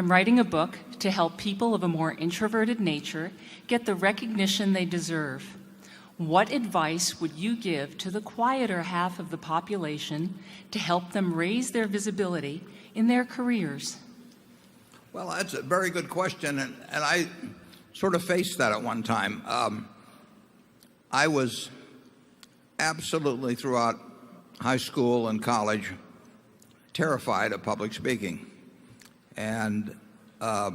I'm writing a book to help people of a more introverted nature get the recognition they deserve. What advice would you give to the quieter half of the population to help them raise their visibility in their careers? Well, that's a very good question, and I sort of faced that at one time. I was absolutely, throughout high school and college, terrified of public speaking. And I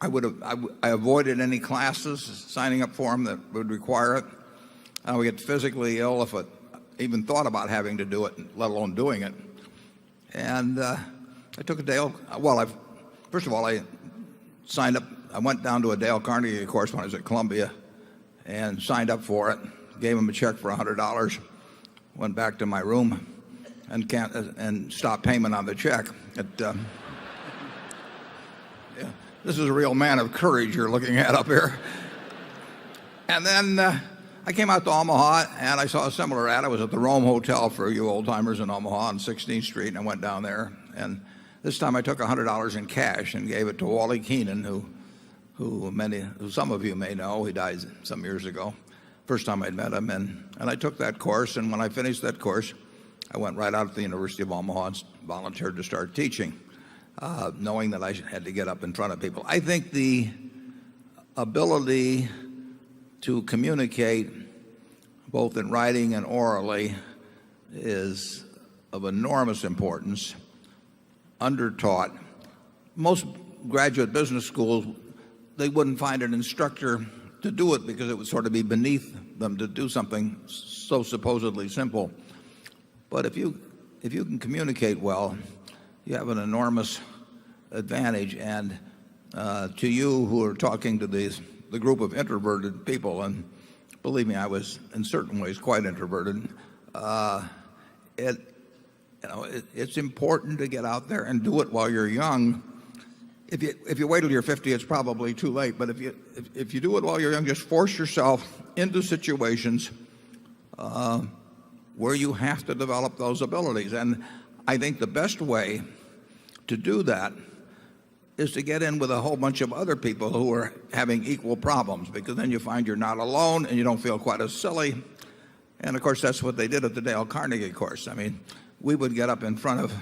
avoided any classes, signing up for them that would require it. I would get physically ill if I even thought about having to do it, let alone doing it. And I took a Dale, first of all, I signed up. I went down to a Dale Carnegie course when I was at Columbia and signed up for it, gave him a check for $100, went back to my room and stopped payment on the check. This is a real man of courage you're looking at up here. And then I came out to Omaha and I saw a similar ad. I was at the Rome Hotel for you old-timers in Omaha on 16th Street, and I went down there. And this time I took $100 in cash and gave it to Wally Keenan, who some of you may know. He died some years ago. First time I'd met him. And I took that course, and when I finished that course, I went right out to the University of Omaha and volunteered to start teaching, knowing that I had to get up in front of people. I think the ability to communicate both in writing and orally is of enormous importance, undertaught. Most graduate business schools, they wouldn't find an instructor to do it because it would sort of be beneath them to do something so supposedly simple. But if you can communicate well, you have an enormous advantage. And to you who are talking to the group of introverted people, and believe me, I was in certain ways quite introverted, it's important to get out there and do it while you're young. If you wait till you're 50, it's probably too late. But if you do it while you're young, just force yourself into situations where you have to develop those abilities. And I think the best way to do that is to get in with a whole bunch of other people who are having equal problems, because then you find you're not alone and you don't feel quite as silly. And of course, that's what they did at the Dale Carnegie course. I mean, we would get up in front of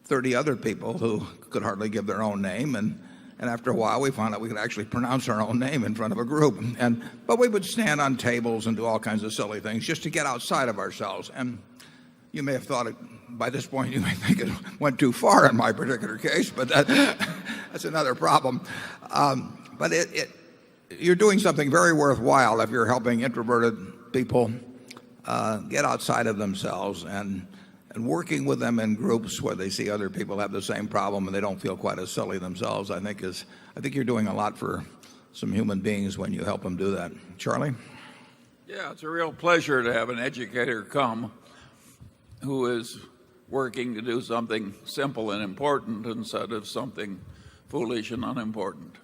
30 other people who could hardly give their own name, and after a while we found out we could actually pronounce our own name in front of a group. But we would stand on tables and do all kinds of silly things just to get outside of ourselves. And you may have thought by this point you may think it went too far in my particular case, but that's another problem. But you're doing something very worthwhile if you're helping introverted people get outside of themselves and working with them in groups where they see other people have the same problem and they don't feel quite as silly themselves. I think you're doing a lot for some human beings when you help them do that. Charlie? Yeah, it's a real pleasure to have an educator come who is working to do something simple and important instead of something foolish and unimportant.